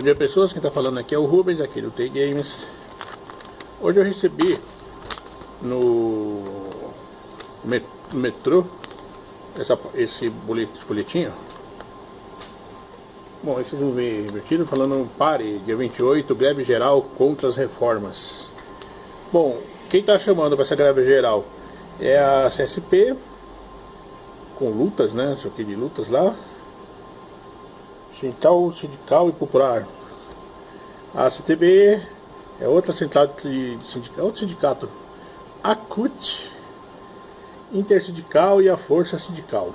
dia, pessoas. Quem está falando aqui é o Rubens, aqui do T Games. Hoje eu recebi no metrô esse boletim. Bom, esses vão ver divertido, falando pare, dia 28, greve geral contra as reformas. Bom, quem está chamando para essa greve geral é a CSP, com lutas, né? Isso aqui de lutas lá. Sindical e Popular. A CTB é outra central de sindicato, outro sindicato. A CUT, Intersindical e a Força Sindical.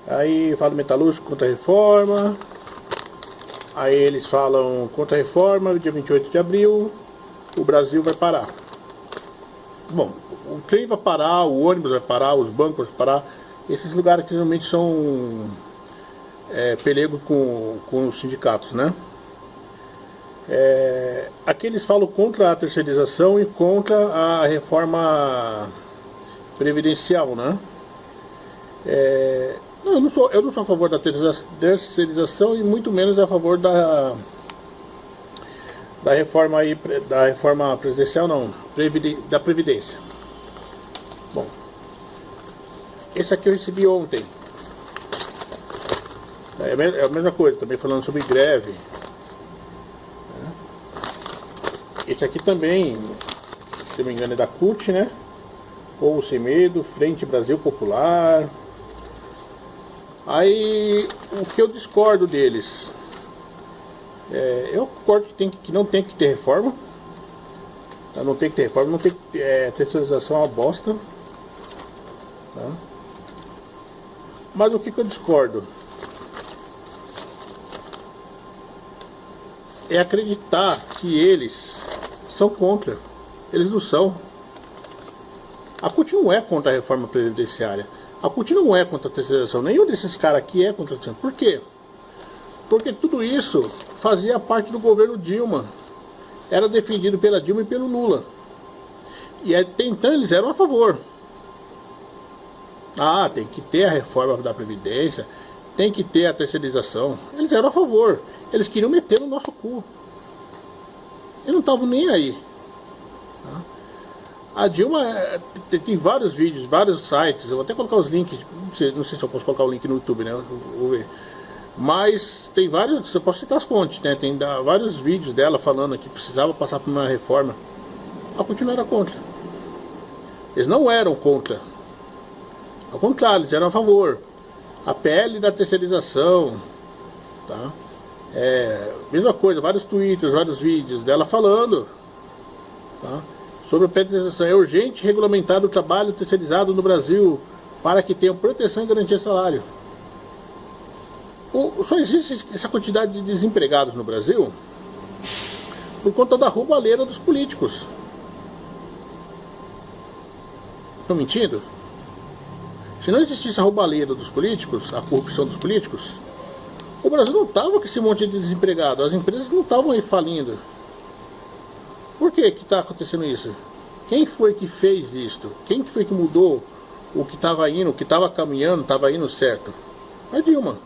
Aí fala metalúrgico contra a reforma. Aí eles falam contra a reforma, dia 28 de abril, o Brasil vai parar. Bom, o trem vai parar, o ônibus vai parar, os bancos vão parar. Esses lugares que geralmente são pelego com os sindicatos, né? Aqui eles falam contra a terceirização e contra a reforma previdencial, né? Não, eu não sou a favor da terceirização e muito menos a favor da reforma presidencial, não, da Previdência. Bom, esse aqui eu recebi ontem. É a mesma coisa, também falando sobre greve. Esse aqui também, se não me engano, é da CUT, né? Povo Sem Medo, Frente Brasil Popular. Aí, o que eu discordo deles? Eu concordo que não tem que ter reforma. Tá? Não tem que ter reforma, não tem que ter terceirização, é uma bosta. Tá? Mas o que eu discordo? É acreditar que eles são contra. Eles não são. A CUT não é contra a reforma previdenciária. A CUT não é contra a terceirização. Nenhum desses caras aqui é contra a terceirização. Por quê? Porque tudo isso fazia parte do governo Dilma. Era defendido pela Dilma e pelo Lula. E até então eles eram a favor. Ah, tem que ter a reforma da Previdência, tem que ter a terceirização. Eles eram a favor. Eles queriam meter no nosso cu. Eles não estavam nem aí. A Dilma tem vários vídeos, vários sites. Eu vou até colocar os links. Não sei se eu posso colocar o link no YouTube, né? Vou ver. Mas tem vários. Eu posso citar as fontes, né? Tem vários vídeos dela falando que precisava passar por uma reforma. A CUT não era contra. Eles não eram contra. Ao contrário, eles eram a favor. A PL da terceirização, tá? Mesma coisa, vários twitters, vários vídeos dela falando, tá? Sobre a terceirização. É urgente regulamentar o trabalho terceirizado no Brasil para que tenham proteção e garantia de salário. Só existe essa quantidade de desempregados no Brasil por conta da roubalheira dos políticos. Estão mentindo? Se não existisse a roubalheira dos políticos, a corrupção dos políticos, o Brasil não estava com esse monte de desempregado, as empresas não estavam aí falindo. Por que está acontecendo isso? Quem foi que fez isto? Quem foi que mudou o que estava indo, o que estava caminhando, estava indo certo? A Dilma.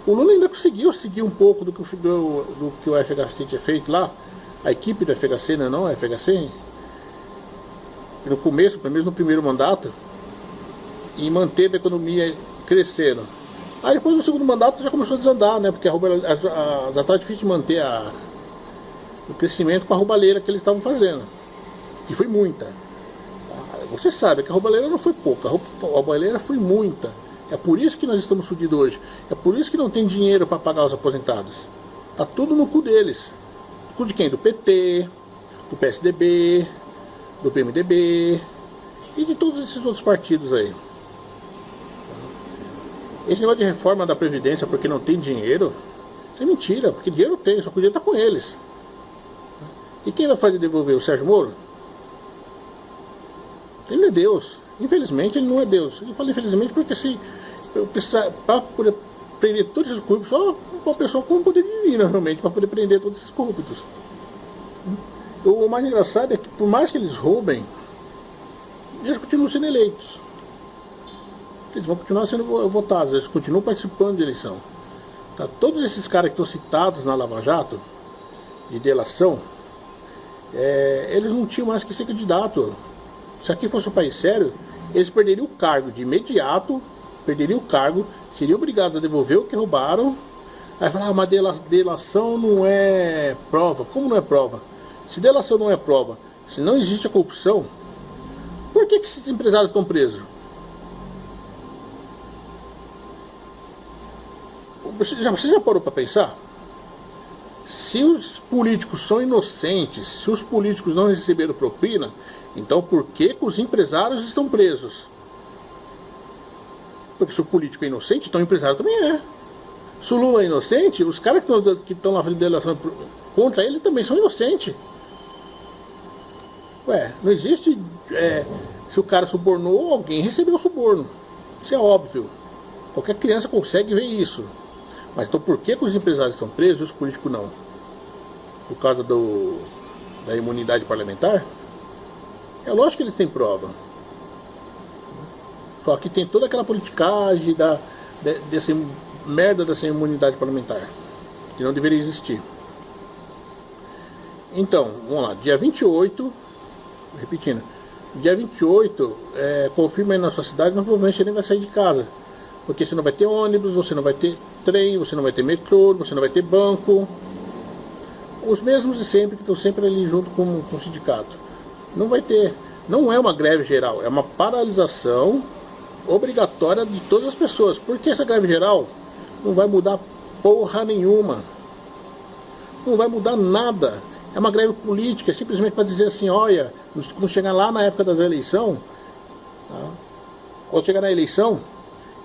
O Lula ainda conseguiu seguir um pouco do que o FHC tinha feito lá, a equipe do FHC, não é FHC? No começo, pelo menos no primeiro mandato, e manteve a economia crescendo. Aí depois do segundo mandato já começou a desandar, né? Porque já está difícil de manter o crescimento com a roubalheira que eles estavam fazendo. Que foi muita. Você sabe que a roubalheira não foi pouca, a roubalheira foi muita. É por isso que nós estamos fodidos hoje. É por isso que não tem dinheiro para pagar os aposentados. Tá tudo no cu deles. No cu de quem? Do PT, do PSDB, do PMDB e de todos esses outros partidos aí. Esse negócio de reforma da Previdência porque não tem dinheiro, isso é mentira, porque dinheiro tem, só que o dinheiro está com eles. E quem vai fazer devolver? O Sérgio Moro? Ele não é Deus. Infelizmente ele não é Deus. Eu falo infelizmente porque se eu precisar, para poder prender todos esses corruptos, só uma pessoa com poder divino realmente, para poder prender todos esses corruptos. O mais engraçado é que por mais que eles roubem, eles continuam sendo eleitos. Eles vão continuar sendo votados, eles continuam participando de eleição. Tá? Todos esses caras que estão citados na Lava Jato, de delação, eles não tinham mais que ser candidato. Se aqui fosse um país sério, eles perderiam o cargo de imediato, perderiam o cargo, seriam obrigados a devolver o que roubaram. Aí falar, mas delação não é prova. Como não é prova? Se delação não é prova, se não existe a corrupção, por que esses empresários estão presos? Você já parou para pensar? Se os políticos são inocentes, se os políticos não receberam propina, então por que os empresários estão presos? Porque se o político é inocente, então o empresário também é. Se o Lula é inocente, os caras que estão na delação contra ele também são inocentes. Ué, não existe... se o cara subornou, alguém recebeu o suborno. Isso é óbvio. Qualquer criança consegue ver isso. Mas então por que os empresários estão presos e os políticos não? Por causa da imunidade parlamentar? É lógico que eles têm prova. Só que tem toda aquela politicagem dessa merda dessa imunidade parlamentar, que não deveria existir. Então, vamos lá, dia 28, repetindo, dia 28, confirma aí na sua cidade, mas provavelmente você nem vai sair de casa. Porque você não vai ter ônibus, você não vai ter trem, você não vai ter metrô, você não vai ter banco. Os mesmos de sempre, que estão sempre ali junto com o sindicato. Não vai ter. Não é uma greve geral, é uma paralisação obrigatória de todas as pessoas. Porque essa greve geral não vai mudar porra nenhuma. Não vai mudar nada. É uma greve política, simplesmente para dizer assim, olha, quando chegar lá na época da eleição, tá? Quando chegar na eleição,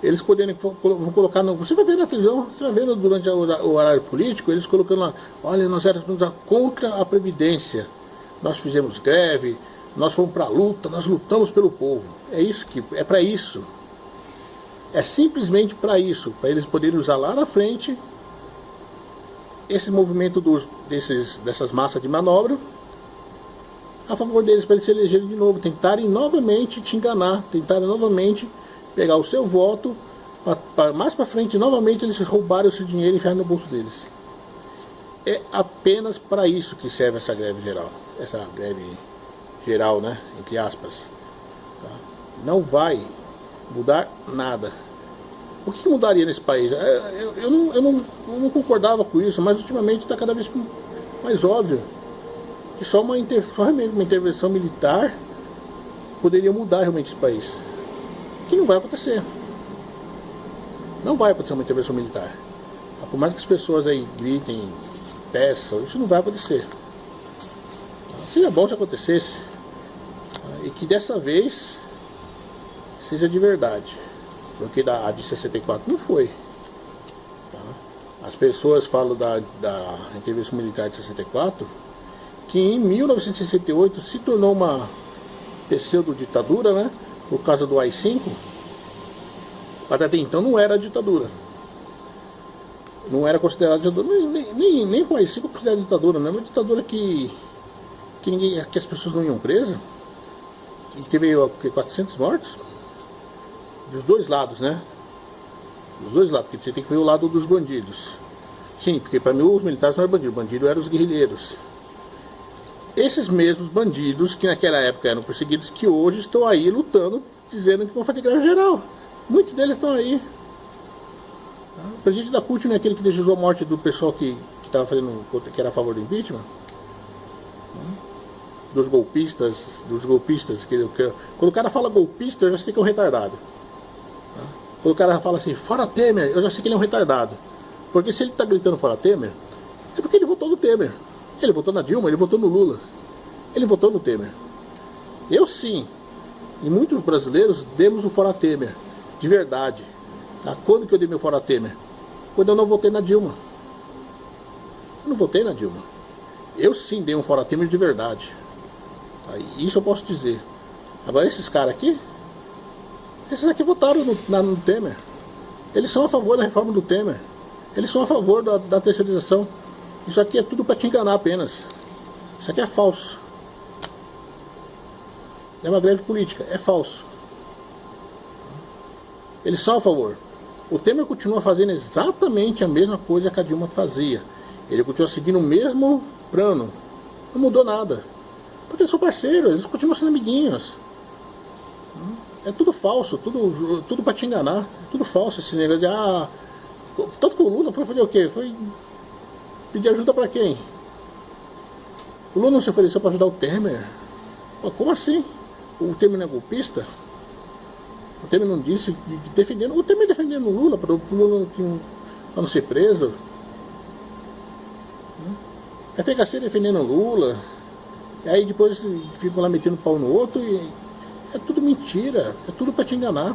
eles poderem, vão colocar, você vai ver na televisão, você vai ver durante o horário político, eles colocando lá, olha, nós éramos contra a Previdência, nós fizemos greve, nós fomos para a luta, nós lutamos pelo povo. É para isso. É simplesmente para isso, para eles poderem usar lá na frente esse movimento dessas massas de manobra a favor deles, para eles se elegerem de novo, tentarem novamente te enganar, tentarem novamente pegar o seu voto, mais para frente, novamente eles roubarem o seu dinheiro e enfiar no bolso deles. É apenas para isso que serve essa greve geral. Essa greve geral, né? Entre aspas. Tá? Não vai mudar nada. O que mudaria nesse país? Eu não concordava com isso, mas ultimamente está cada vez mais óbvio que só uma intervenção militar poderia mudar realmente esse país. Que não vai acontecer. Não vai acontecer uma intervenção militar. Por mais que as pessoas aí gritem, peçam, isso não vai acontecer. Seria bom se acontecesse. E que dessa vez seja de verdade. Porque a de 64 não foi. As pessoas falam da intervenção militar de 64, que em 1968 se tornou uma pseudo-ditadura, né? Por causa do AI-5, mas até então não era ditadura. Não era considerada ditadura, nem com o AI-5 considerada ditadura, não é uma ditadura que as pessoas não iam presas, que teve 400 mortos, dos dois lados, né? Dos dois lados, porque você tem que ver o lado dos bandidos. Sim, porque para mim os militares não eram bandidos, bandidos eram os guerrilheiros. Esses mesmos bandidos que naquela época eram perseguidos, que hoje estão aí lutando, dizendo que vão fazer greve geral. Muitos deles estão aí. O presidente da CUT não é aquele que desejou a morte do pessoal que estava fazendo, que era a favor do impeachment? Dos golpistas, quando o cara fala golpista, eu já sei que é um retardado. Quando o cara fala assim, fora Temer, eu já sei que ele é um retardado. Porque se ele está gritando fora Temer, é porque ele votou no Temer. Ele votou na Dilma, ele votou no Lula. Ele votou no Temer. Eu sim, e muitos brasileiros, demos o fora Temer. De verdade. Tá? Quando que eu dei meu fora Temer? Quando eu não votei na Dilma. Eu não votei na Dilma. Eu sim dei um fora Temer de verdade. Tá? Isso eu posso dizer. Agora esses caras aqui, esses aqui votaram no Temer. Eles são a favor da reforma do Temer. Eles são a favor da terceirização. Isso aqui é tudo para te enganar apenas. Isso aqui é falso. É uma greve política, é falso. Eles são a favor. O Temer continua fazendo exatamente a mesma coisa que a Dilma fazia. Ele continua seguindo o mesmo plano. Não mudou nada. Porque são parceiros, eles continuam sendo amiguinhos. É tudo falso, tudo para te enganar. É tudo falso esse negócio de tanto que o Lula foi fazer o quê? Foi pedir ajuda para quem? O Lula não se ofereceu para ajudar o Temer? Pô, como assim? O Temer não é golpista? O Temer não disse defendendo. O Temer defendendo o Lula para o Lula não ser preso. A FHC defendendo o Lula. E aí depois ficam lá metendo pau no outro e é tudo mentira, é tudo para te enganar.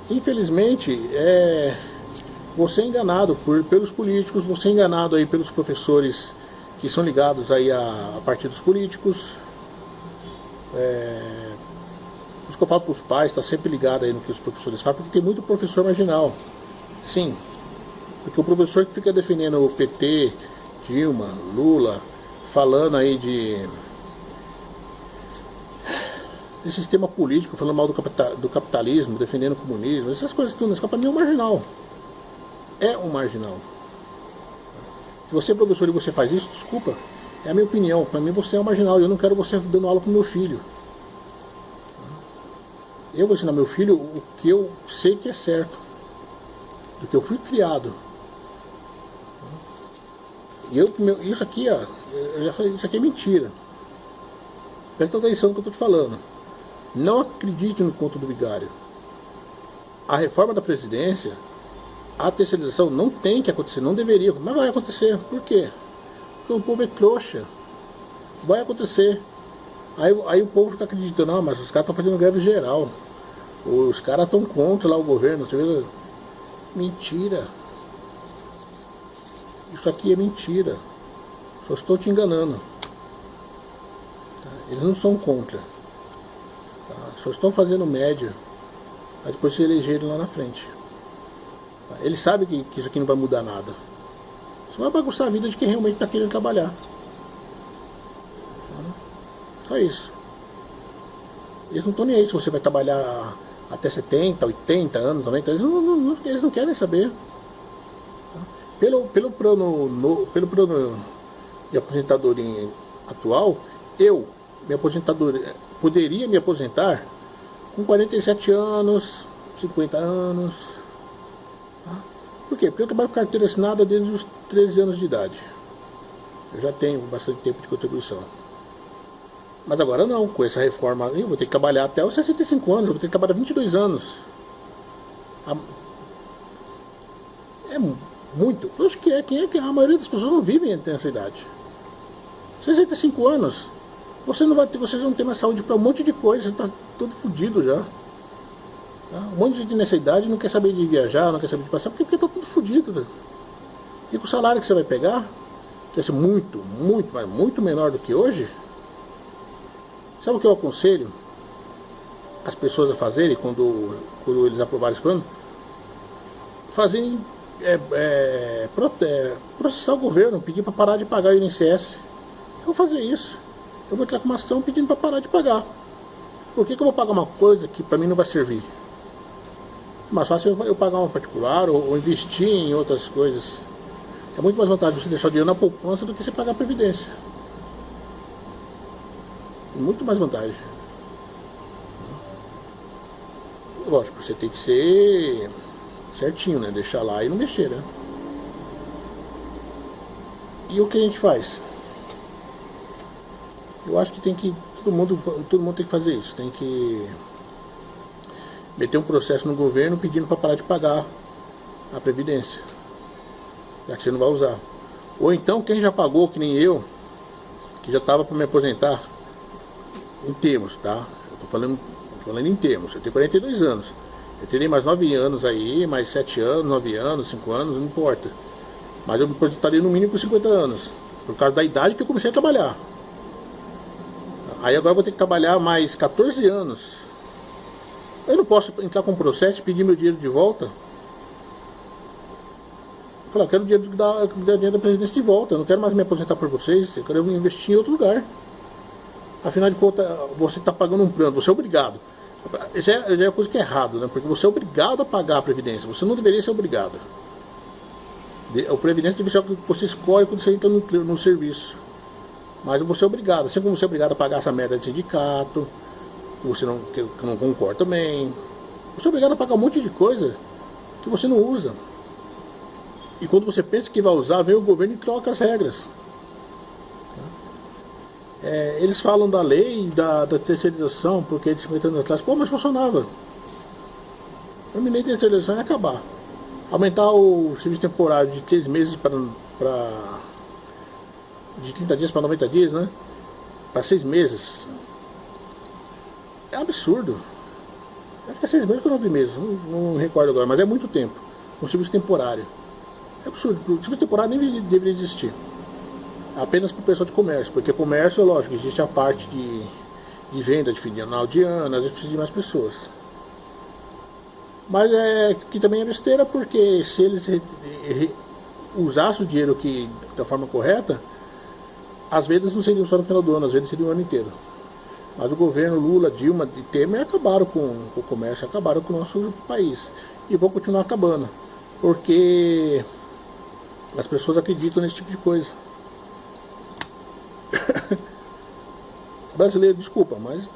Infelizmente, você é enganado pelos políticos, você é enganado aí pelos professores que são ligados aí a partidos políticos. Por isso que eu falo para os pais, está sempre ligado aí no que os professores falam, porque tem muito professor marginal. Sim, porque o professor que fica defendendo o PT, Dilma, Lula, falando aí de sistema político, falando mal do capitalismo, defendendo o comunismo, essas coisas tudo, isso para mim é um marginal. É um marginal. Se você é professor e você faz isso, desculpa, é a minha opinião, para mim você é um marginal, eu não quero você dando aula para o meu filho. Eu vou ensinar meu filho o que eu sei que é certo, do que eu fui criado. E isso aqui, isso aqui é mentira. Presta atenção no que eu estou te falando. Não acredite no conto do vigário. A reforma da Previdência, a terceirização não tem que acontecer, não deveria, mas vai acontecer. Por quê? Porque o povo é trouxa. Vai acontecer. Aí o povo fica acreditando, não, mas os caras estão fazendo greve geral. Os caras estão contra lá o governo. Você vê? Mentira. Isso aqui é mentira. Só estou te enganando. Eles não são contra. Só estão fazendo média para depois se elegerem lá na frente. Eles sabem que isso aqui não vai mudar nada. Isso vai bagunçar a vida de quem realmente está querendo trabalhar. Só isso. Eles não estão nem aí se você vai trabalhar até 70, 80 anos, 90 anos. Eles não querem saber. Pelo plano de aposentadoria atual, poderia me aposentar com 47 anos, 50 anos. Por quê? Porque eu trabalho com carteira assinada desde os 13 anos de idade. Eu já tenho bastante tempo de contribuição. Mas agora não, com essa reforma eu vou ter que trabalhar até os 65 anos, eu vou ter que trabalhar 22 anos. É muito. Eu acho que a maioria das pessoas não vivem até essa idade. 65 anos. Vocês vão ter mais saúde para um monte de coisa, você está todo fodido já. Um monte de gente nessa idade não quer saber de viajar, não quer saber de passar, porque está tudo fodido. E com o salário que você vai pegar, que vai ser muito, mas muito menor do que hoje, sabe o que eu aconselho as pessoas a fazerem quando eles aprovarem esse plano? Fazerem processar o governo, pedir para parar de pagar o INSS. Eu vou fazer isso. Eu vou entrar com uma ação pedindo para parar de pagar. Por que eu vou pagar uma coisa que para mim não vai servir? Mais fácil eu pagar uma particular ou investir em outras coisas. É muito mais vantagem você deixar o dinheiro na poupança do que você pagar a previdência. Muito mais vantagem. Lógico, você tem que ser certinho, né? Deixar lá e não mexer, né? E o que a gente faz? Eu acho que todo mundo tem que fazer isso. Tem que meter um processo no governo pedindo para parar de pagar a previdência, já que você não vai usar. Ou então quem já pagou, que nem eu, que já estava para me aposentar, em termos, tá? Eu tô falando em termos. Eu tenho 42 anos. Eu terei mais 9 anos aí, mais 7 anos, 9 anos, 5 anos, não importa. Mas eu me aposentaria no mínimo com 50 anos, por causa da idade que eu comecei a trabalhar. Aí agora eu vou ter que trabalhar mais 14 anos. Eu não posso entrar com um processo e pedir meu dinheiro de volta. Eu falo, eu quero o dinheiro da presidência de volta. Eu não quero mais me aposentar por vocês. Eu quero investir em outro lugar. Afinal de contas, você está pagando um plano. Você é obrigado Já é coisa que é errado, né? Porque você é obrigado a pagar a Previdência. Você não deveria ser obrigado. A Previdência deve ser algo que você escolhe quando você entra no serviço. Mas você é obrigado. Assim como você é obrigado a pagar essa merda de sindicato, que não concorda também. Você é obrigado a pagar um monte de coisa que você não usa. E quando você pensa que vai usar, vem o governo e troca as regras. Eles falam da lei, da terceirização, porque de 50 anos atrás, pô, mas funcionava. A minha lei de terceirização é acabar. Aumentar o serviço temporário de 3 meses de 30 dias para 90 dias, né? Para 6 meses. É absurdo. Acho que é 6 meses ou 9 meses, não recordo agora, mas é muito tempo. Um serviço temporário. É absurdo. O serviço temporário nem deveria existir. Apenas para o pessoal de comércio, porque comércio, é lógico, existe a parte de venda de final de ano, às vezes precisa de mais pessoas. Mas que também é besteira, porque se eles usassem o dinheiro da forma correta, as vendas não seriam só no final do ano, as vendas seriam o ano inteiro. Mas o governo Lula, Dilma e Temer acabaram com o comércio, acabaram com o nosso país. E vão continuar acabando, porque as pessoas acreditam nesse tipo de coisa. Brasileiro, desculpa, mas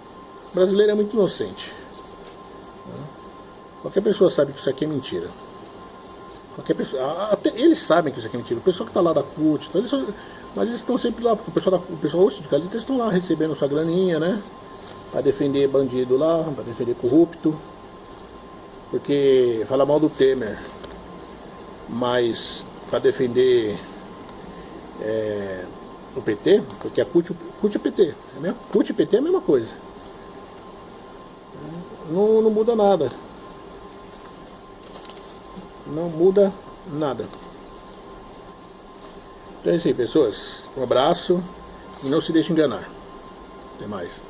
brasileiro é muito inocente. Qualquer pessoa sabe que isso aqui é mentira. Qualquer pessoa, até eles sabem que isso aqui é mentira. O pessoal que está lá da CUT, mas eles estão sempre lá, porque o pessoal os sindicalistas estão lá recebendo sua graninha, né? Para defender bandido lá, para defender corrupto. Porque fala mal do Temer, mas para defender o PT, porque a CUT é PT. CUT e PT é a mesma coisa. Não muda nada. Não muda nada. Então é isso aí, pessoas. Um abraço e não se deixe enganar. Até mais.